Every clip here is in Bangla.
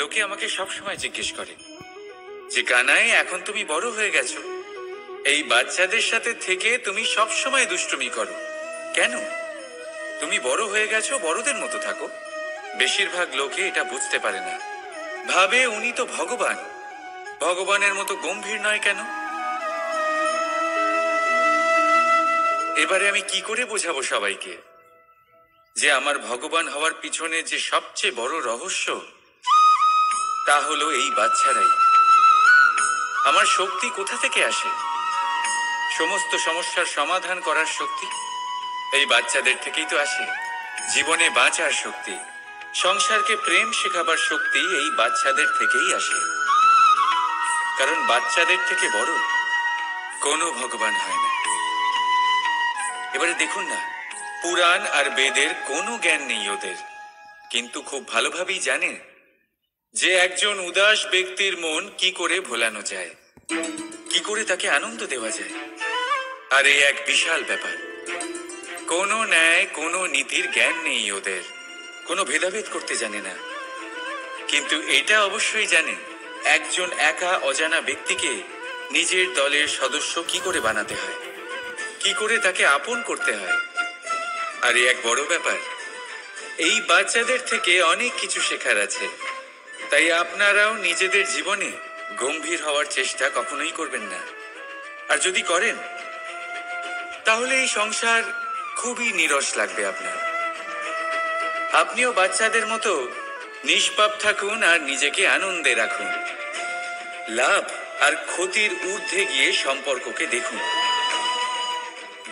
লোকে আমাকে সবসময় জিজ্ঞেস করে যে কানাই, এখন তুমি বড় হয়ে গেছো, এই বাচ্চাদের সাথে থেকে তুমি সবসময় দুষ্টুমি করো কেন? তুমি বড় হয়ে গেছো, বড়দের মতো থাকো। বেশিরভাগ লোকে এটা বুঝতে পারে না, ভাবে উনি তো ভগবান, ভগবানের মতো গম্ভীর নয় কেন? এবারে আমি কি করে বোঝাবো সবাইকে যে আমার ভগবান হওয়ার পিছনে যে সবচেয়ে বড় রহস্য, তা হলো এই বাচ্চারাই। আমার শক্তি কোথা থেকে আসে? সমস্ত সমস্যার সমাধান করার শক্তি এই বাচ্চাদের থেকেই তো আসে। জীবনে বাঁচার শক্তি, সংসারকে প্রেম শেখাবার শক্তি এই বাচ্চাদের থেকেই আসে। কারণ বাচ্চাদের থেকে বড় কোনো ভগবান হয় না। এবারে দেখুন না, পুরাণ আর বেদের কোনো জ্ঞান নেই ওদের, কিন্তু খুব ভালোভাবেই জানে যে একজন উদাস ব্যক্তির মন কি করে ভোলানো যায়, কি করে তাকে আনন্দ দেওয়া যায়। আর এই এক বিশাল ব্যাপার, কোনো ন্যায় কোনো নীতির জ্ঞান নেই ওদের, কোনো ভেদাভেদ করতে জানে না। কিন্তু এটা অবশ্যই জানে একজন একা অজানা ব্যক্তিকে নিজের দলের সদস্য কি করে বানাতে হয়, কি করে তাকে আপন করতে হয়। আর এক বড় ব্যাপার, এই বাচ্চাদের থেকে অনেক কিছু শেখার আছে। তাই আপনারাও নিজেদের জীবনে গম্ভীর হওয়ার চেষ্টা কখনোই করবেন না। আর যদি করেন তাহলে এই সংসার খুবই নীরস লাগবে আপনার। আপনিও বাচ্চাদের মতো নিষ্পাপ থাকুন আর নিজেকে আনন্দে রাখুন। লাভ আর ক্ষতির ঊর্ধ্বে গিয়ে সম্পর্ককে দেখুন।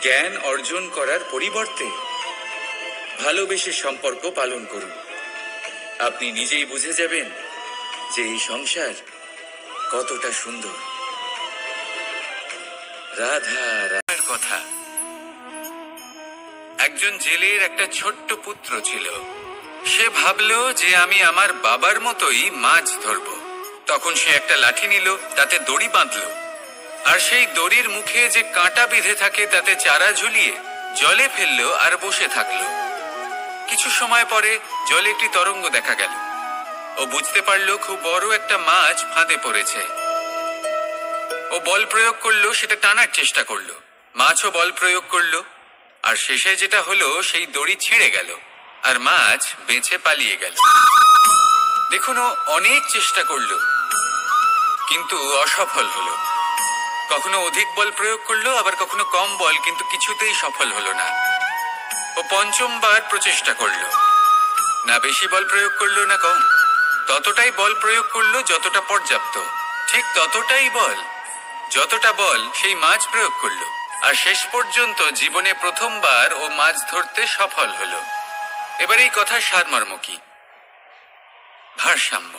জ্ঞান অর্জন করার পরিবর্তে ভালোবেসে সম্পর্ক পালন করুন। আপনি নিজেই বুঝে যাবেন যে এই সংসার কতটা সুন্দর। রাধা রাধার কথা। একজন জেলের একটা ছোট্ট পুত্র ছিল। সে ভাবলো যে আমি আমার বাবার মতোই মাছ ধরবো। তখন সে একটা লাঠি নিল, তাতে দড়ি বাঁধলো, আর সেই দড়ির মুখে যে কাঁটা বেঁধে থাকে তাতে চারা ঝুলিয়ে জলে ফেললো আর বসে থাকলো। কিছু সময় পরে জলে একটি তরঙ্গ দেখা গেল। ও বুঝতে পারলো খুব বড় একটা মাছ ফাঁদে পড়েছে। ও বল প্রয়োগ করলো, সেটা টানার চেষ্টা করলো। মাছও বল প্রয়োগ করলো, আর শেষে যেটা হলো সেই দড়ি ছিঁড়ে গেল আর মাছ বেঁচে পালিয়ে গেল। দেখুন, ও অনেক চেষ্টা করলো কিন্তু অসফল হলো। কখনো অধিক বল প্রয়োগ করলো, আবার কখনো কম বল, কিন্তু কিছুতেই সফল হলো না। ও পঞ্চমবার প্রচেষ্টা করলো, না বেশি বল প্রয়োগ করলো না কম, ততটাই বল প্রয়োগ করলো যতটা পর্যাপ্ত, ঠিক ততটাই বল যতটা বল সেই মাছ প্রয়োগ করলো। আর শেষ পর্যন্ত জীবনে প্রথমবার ও মাছ ধরতে সফল হলো। এবার এই কথার সারমর্ম কি? ভারসাম্য।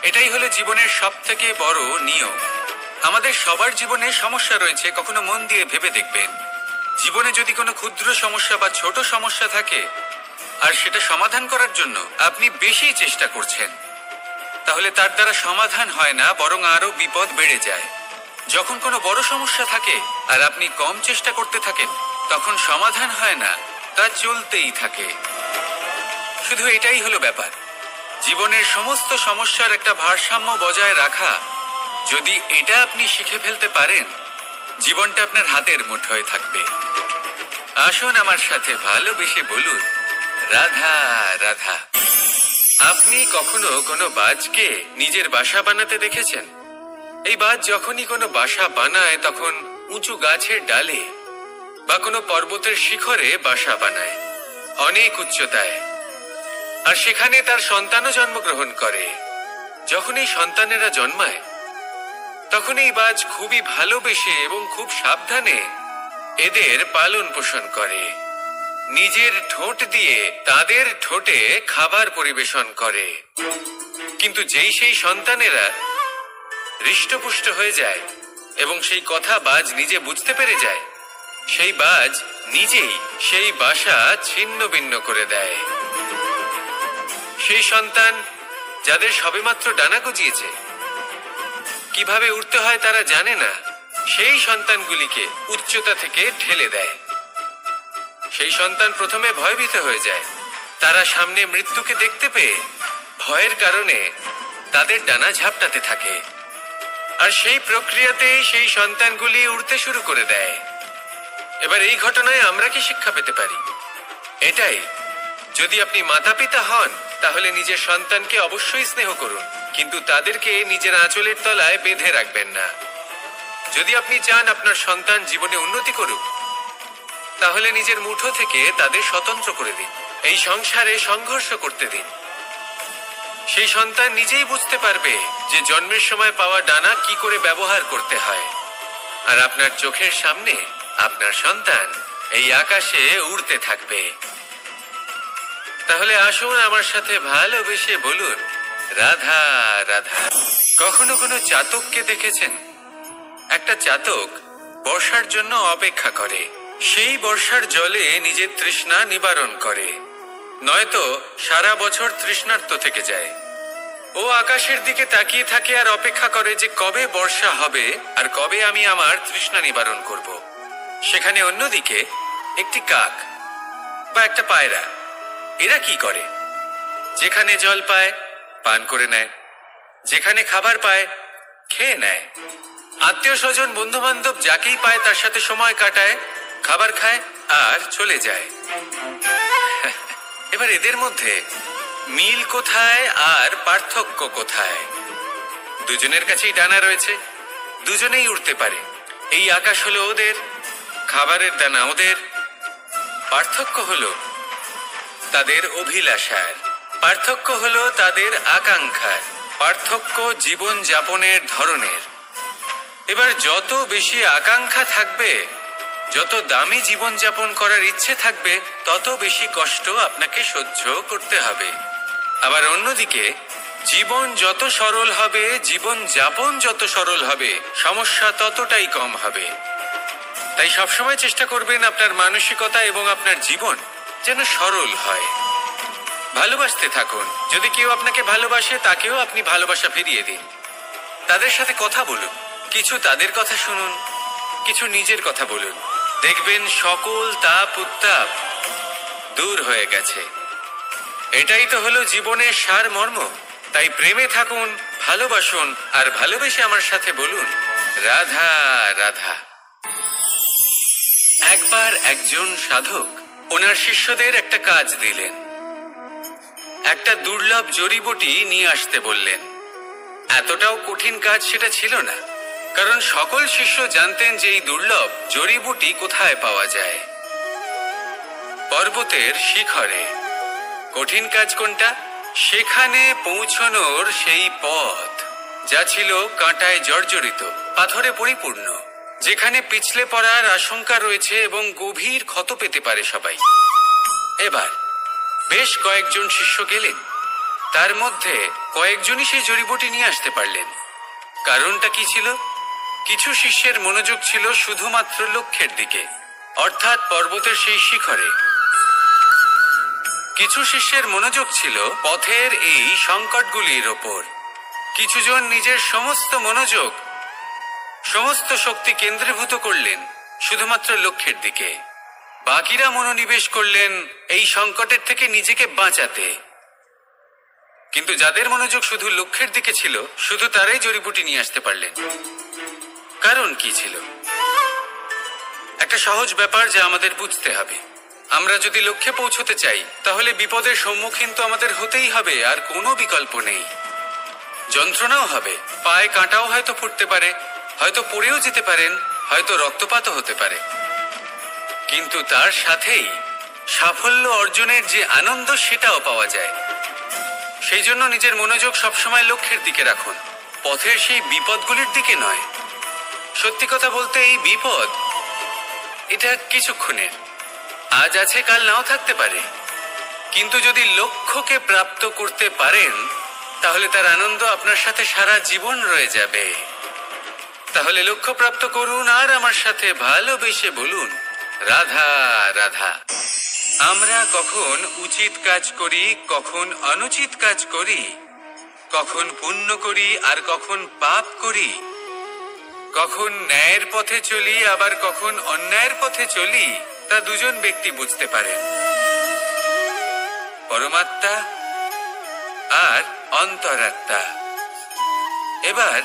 এটাই হলো জীবনের সব থেকে বড় নিয়ম। আমাদের সবার জীবনে সমস্যা রয়েছে, কখনো মন দিয়ে ভেবে দেখবেন। জীবনে যদি কোনো ক্ষুদ্র সমস্যা বা ছোট সমস্যা থাকে আর সেটা সমাধান করার জন্য আপনি বেশি চেষ্টা করছেন, তাহলে তার দ্বারা সমাধান হয় না, বরং আরো বিপদ বেড়ে যায়। যখন কোনো বড় সমস্যা থাকে আর আপনি কম চেষ্টা করতে থাকেন, তখন সমাধান হয় না, তা চলতেই থাকে। শুধু এটাই হলো ব্যাপার, জীবনের সমস্ত সমস্যার একটা ভারসাম্য বজায় রাখা। যদি এটা আপনি শিখে ফেলতে পারেন, জীবনটা আপনার হাতের মুঠোয় থাকবে। আসুন আমার সাথে ভালোবেসে বলুন, রাধা রাধা। আপনি কখনো কোনো বাজকে নিজের বাসা বানাতে দেখেছেন? এই বাজ যখনই কোনো বাসা বানায় তখন উঁচু গাছের ডালে বা কোনো পর্বতের শিখরে বাসা বানায়, অনেক উচ্চতায়। আর সেখানে তার সন্তানও জন্মগ্রহণ করে। যখন এই সন্তানেরা জন্মায় তখন এই বাজ খুবই ভালোবেসে এবং খুব সাবধানে এদের পালন পোষণ করে। নিজের ঠোঁট দিয়ে তাদের ঠোঁটে খাবার পরিবেশন করে। কিন্তু যেই সেই সন্তানেরা হৃষ্টপুষ্ট হয়ে যায় এবং সেই কথা বাজ নিজে বুঝতে পেরে যায়, সেই বাজ নিজেই সেই বাসা ছিন্ন ভিন্ন করে দেয়। সেই সন্তান যাদের সবেমাত্র ডানা গজিয়েছে, কিভাবে উড়তে হয় তারা জানে না, সেই সন্তানগুলিকে উচ্চতা থেকে ঠেলে দেয়। সেই সন্তান প্রথমে ভয়ভীত হয়ে যায়। তারা সামনে মৃত্যুকে দেখতে পেয়ে ভয়ের কারণে তাদের ডানা ঝাপটাতে থাকে, আর সেই প্রক্রিয়াতে সেই সন্তানগুলি উড়তে শুরু করে দেয়। এবার এই ঘটনায় আমরা কি শিক্ষা পেতে পারি? এটাই, যদি আপনি মাতা পিতা হন তাহলে নিজের সন্তানকে অবশ্যই স্নেহ করুন, কিন্তু তাদেরকে নিজের আঁচলের তলায় বেঁধে রাখবেন না। যদি আপনি চান আপনার সন্তান জীবনে উন্নতি করুক, তাহলে নিজের মুঠো থেকে তাদের স্বতন্ত্র করে দিন, এই সংসারে সংঘর্ষ করতে দিন। সেই সন্তান নিজেই বুঝতে পারবে যে জন্মের সময় পাওয়া ডানা কি করে ব্যবহার করতে হয়। আর আপনার চোখের সামনে আপনার সন্তান এই আকাশে উড়তে থাকবে। তাহলে আসুন আমার সাথে ভালোবেসে বলুন, রাধা রাধা। কখনো কোনো চাতককে দেখেছেন? একটা চাতক বর্ষার জন্য অপেক্ষা করে, সেই বর্ষার জলে নিজের তৃষ্ণা নিবারণ করে, নয়তো সারা বছর তৃষ্ণার্ত থেকে যায়। ও আকাশের দিকে তাকিয়ে থাকে আর অপেক্ষা করে যে কবে বর্ষা হবে আর কবে আমি আমার তৃষ্ণা নিবারণ করব। সেখানে অন্যদিকে একটি কাক বা একটা পায়রা, এরা কি করে? যেখানে জল পায় পান করে নেয়, যেখানে খাবার পায় খেয়ে নেয়, আত্মীয় স্বজন বন্ধু বান্ধব যাকেই পায় তার সাথে সময় কাটায়, খাবার খায় আর চলে যায়। এবার এদের মধ্যে মিল কোথায় আর পার্থক্য কোথায়? দুজনের কাছেই ডানা রয়েছে, দুজনেই উড়তে পারে। এই আকাশ হলো ওদের, খাবারের দানা ওদের। পার্থক্য হলো তাদের অভিলাষার, পার্থক্য হলো তাদের আকাঙ্ক্ষার, পার্থক্য জীবন যাপনের ধরনের। এবার যত বেশি আকাঙ্ক্ষা থাকবে, যত দামি জীবন যাপন করার ইচ্ছে থাকবে, তত বেশি কষ্ট আপনাকে সহ্য করতে হবে। আবার অন্যদিকে জীবন যত সরল হবে, জীবন যাপন যত সরল হবে, সমস্যা ততটাই কম হবে। তাই সবসময় চেষ্টা করবেন আপনার মানসিকতা এবং আপনার জীবন যেন সরল হয়। ভালোবাসতে থাকুন। যদি কেউ আপনাকে ভালোবাসে, তাকেও আপনি ভালোবাসা ফিরিয়ে দিন। তাদের সাথে কথা বলুন, কিছু তাদের কথা শুনুন, কিছু নিজের কথা বলুন। দেখবেন সকল তাপ উত্তাপ দূর হয়ে গেছে। এটাই তো হলো জীবনের সারমর্ম। তাই প্রেমে থাকুন, ভালোবাসুন, আর ভালোবেসে আমার সাথে বলুন, রাধা রাধা। একবার একজন সাধক ওনার শিষ্যদের একটা কাজ দিলেন। একটা দুর্লভ জড়িবুটি নিয়ে আসতে বললেন। এতটাও কঠিন কাজ সেটা ছিল না, কারণ সকল শিষ্য জানতেন যে এই দুর্লভ জড়িবুটি কোথায় পাওয়া যায়। পর্বতের শিখরে। কঠিন কাজ কোনটা? সেখানে পৌঁছনোর সেই পথ, যা ছিল কাঁটায় জর্জরিত, পাথরে পরিপূর্ণ, যেখানে পিছলে পড়ার আশঙ্কা রয়েছে এবং গভীর ক্ষত পেতে পারে সবাই। এবার বেশ কয়েকজন শিষ্য গেলেন, তার মধ্যে কয়েকজনই সেই জড়িবুটি নিয়ে আসতে পারলেন। কারণটা কি ছিল? কিছু শিষ্যের মনোযোগ ছিল শুধুমাত্র লক্ষ্যের দিকে, অর্থাৎ পর্বতের সেই শিখরে। কিছু শিষ্যের মনোযোগ ছিল পথের এই সংকটগুলির ওপর। কিছুজন নিজের সমস্ত মনোযোগ, সমস্ত শক্তি কেন্দ্রীভূত করলেন শুধুমাত্র লক্ষ্যের দিকে। বাকিরা মনোনিবেশ করলেন এই সংকটের থেকে নিজেকে বাঁচাতে। কিন্তু যাদের মনোযোগ শুধু লক্ষ্যের দিকে ছিল, শুধু তারাই জড়িবুটি নিয়ে আসতে পারলেন। কারণ কি ছিল? একটা সহজ ব্যাপার যা আমাদের বুঝতে হবে। আমরা যদি লক্ষ্যে পৌঁছতে চাই, তাহলে বিপদের সম্মুখীন তো আমাদের হতেই হবে, আর কোনো বিকল্প নেই। যন্ত্রণাও হবে, পায়ে কাঁটাও হয়তো ফুটতে পারে, হয়তো পড়েও যেতে পারেন, হয়তো রক্তপাতও হতে পারে। কিন্তু তার সাথেই সাফল্য অর্জনের যে আনন্দ, সেটাও পাওয়া যায়। সেই জন্য নিজের মনোযোগ সবসময় লক্ষ্যের দিকে রাখুন, পথের সেই বিপদগুলির দিকে নয়। সত্যি কথা বলতে, এই বিপদ এটা কিছুক্ষণের, আজ আছে কাল নাও থাকতে পারে। কিন্তু যদি লক্ষ্যকে প্রাপ্ত করতে পারেন, তাহলে তার আনন্দ আপনার সাথে সারা জীবন রয়ে যাবে। তাহলে লক্ষ্য প্রাপ্ত করুন আর আমার সাথে ভালোবেসে বলুন, রাধা রাধা। আমরা কখন উচিত কাজ করি, কখন অনুচিত কাজ করি, কখন পুণ্য করি আর কখন পাপ করি, কখন ন্যায়ের পথে চলি আবার কখন অন্যায়ের পথে চলি, তা দুজন ব্যক্তি বুঝতে পারেন, পরমাত্মা আর অন্তরাত্মা। এবার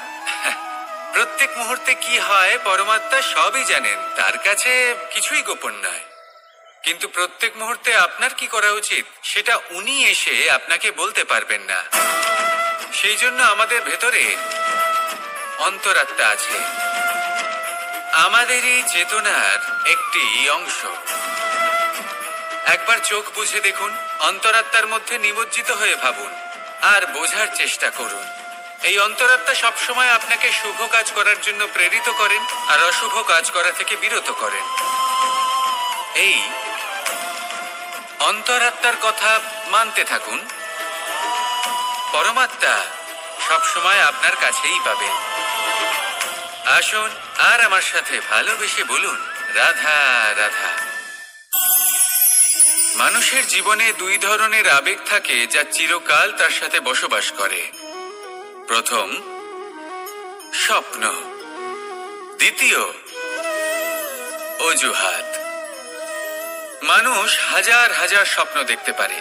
প্রত্যেক মুহূর্তে কি হয় পরমাত্মা সবই জানেন, তার কাছে কিছুই গোপন নয়। কিন্তু প্রত্যেক মুহূর্তে আপনার কি করা উচিত সেটা উনি এসে আপনাকে বলতে পারবেন না। সেই জন্য আমাদের ভেতরে অন্তরাত্মা আছে, আমাদেরই চেতনার একটি অংশ। একবার চোখ বুঝে দেখুন, অন্তরাত্মার মধ্যে নিমজ্জিত হয়ে ভাবুন আর বোঝার চেষ্টা করুন। এই অন্তরাত্মা সবসময় আপনাকে শুভ কাজ করার জন্য প্রেরিত করেন আর অশুভ কাজ করা থেকে বিরত করেন। এই অন্তরাত্মার কথা মানতে থাকুন, পরমাত্মা সবসময় আপনার কাছেই পাবেন। আসুন আর আমার সাথে ভালোবেসে বলুন, রাধা রাধা। মানুষের জীবনে দুই ধরনের আবেগ থাকে যা চিরকাল তার সাথে বসবাস করে। প্রথম, স্বপ্ন। দ্বিতীয়, অজুহাত। মানুষ হাজার হাজার স্বপ্ন দেখতে পারে,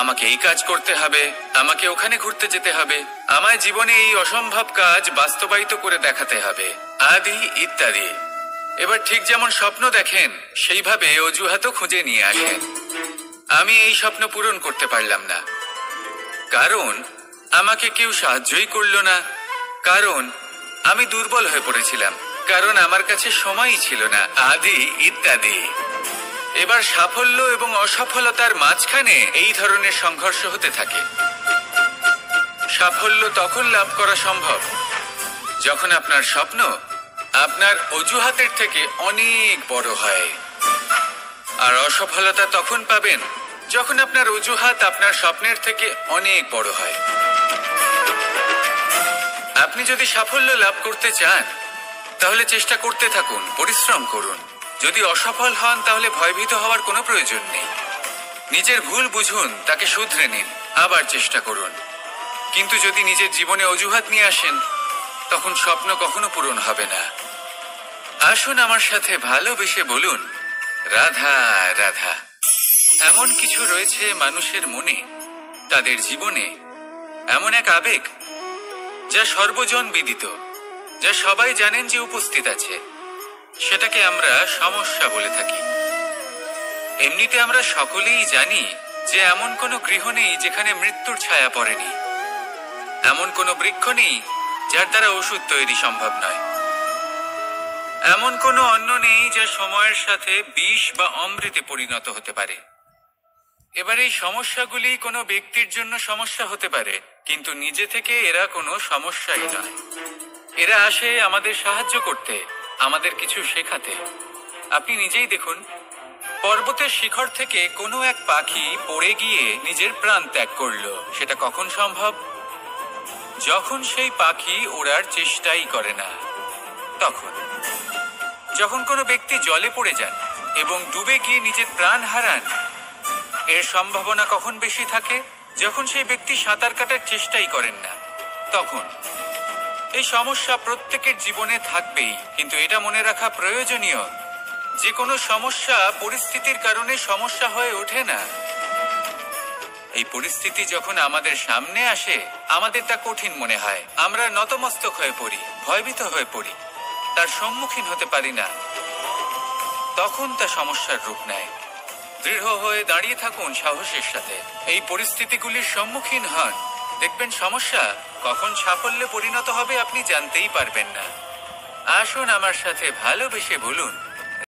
আমাকে এই কাজ করতে হবে, আমাকে ওখানে ঘুরতে যেতে হবে, আমায় জীবনে এই অসম্ভব কাজ বাস্তবায়িত করে দেখাতে হবে, আদি ইত্যাদি। এবার ঠিক যেমন স্বপ্ন দেখেন সেইভাবে অজুহাতও খুঁজে নিয়ে আসেন। আমি এই স্বপ্ন পূরণ করতে পারলাম না, কারণ আমাকে কেউ সাহায্যই করলো না, কারণ আমি দুর্বল হয়ে পড়েছিলাম, কারণ আমার কাছে সময়ই ছিল না, আদি ইত্যাদি। এবার সাফল্য এবং অসফলতার মাঝখানে এই ধরনের সংঘর্ষ হতে থাকে। সাফল্য তখন লাভ করা সম্ভব যখন আপনার স্বপ্ন আপনার অজুহাতের থেকে অনেক বড় হয়, আর অসফলতা তখন পাবেন যখন আপনার অজুহাত আপনার স্বপ্নের থেকে অনেক বড় হয়। আপনি যদি সাফল্য লাভ করতে চান তাহলে চেষ্টা করতে থাকুন, পরিশ্রম করুন। যদি অসফল হন তাহলে ভয়ভীত হওয়ার কোনো প্রয়োজন নেই। নিজের ভুল বুঝুন, তাকে শুধরে নিন, আবার চেষ্টা করুন। কিন্তু যদি নিজের জীবনে অজুহাত নিয়ে আসেন তখন স্বপ্ন কখনো পূরণ হবে না। আসুন আমার সাথে ভালোবেসে বলুন, রাধা রাধা। এমন কিছু রয়েছে মানুষের মনে, তাদের জীবনে এমন এক আবেগ যা সর্বজন বিদিত, যা সবাই জানেন যে উপস্থিত আছে। সেটাকে আমরা সমস্যা বলে থাকি। এমনিতে আমরা সকলেই জানি যে এমন কোনো গৃহ নেই যেখানে মৃত্যুর ছায়া পড়েনি, এমন কোনো বৃক্ষ নেই যার দ্বারা ওষুধ তৈরি সম্ভব নয়, এমন কোনো অন্ন নেই যা সময়ের সাথে বিষ বা অমৃতে পরিণত হতে পারে। এবার এই সমস্যাগুলি কোনো ব্যক্তির জন্য সমস্যা হতে পারে, কিন্তু নিজে থেকে এরা কোনো সমস্যাই নয়। এরা আসে আমাদের সাহায্য করতে, আমাদের কিছু শেখাতে। আপনি নিজেই দেখুন, পর্বতের শিখর থেকে কোনো এক পাখি পড়ে গিয়ে নিজের প্রাণ ত্যাগ করলো। সেটা কখন সম্ভব? যখন সেই পাখি ওড়ার চেষ্টাই করে না। তখন যখন কোনো ব্যক্তি জলে পড়ে যান এবং ডুবে গিয়ে নিজের প্রাণ হারান, এর সম্ভাবনা কখন বেশি থাকে? যখন সেই ব্যক্তি সাঁতার কাটার চেষ্টাই করেন না। তখন এই সমস্যা প্রত্যেকের জীবনে থাকবেই, কিন্তু এটা মনে রাখা প্রয়োজনীয় যে কোনো সমস্যা পরিস্থিতির কারণে সমস্যা হয়ে ওঠে না। এই পরিস্থিতি যখন আমাদের সামনে আসে আমাদের তা কঠিন মনে হয়, আমরা নতমস্তক হয়ে পড়ি, ভয়ভীত হয়ে পড়ি, তার সম্মুখীন হতে পারি না। তখন তা সমস্যার রূপ নেয়। দৃঢ় হয়ে দাঁড়িয়ে থাকুন সাহসের সাথে, এই পরিস্থিতিগুলির সম্মুখীন হন। দেখবেন সমস্যা কখন সাফল্যে পরিণত হবে আপনি জানতেই পারবেন না। আসুন আমার সাথে ভালোবেসে বলুন,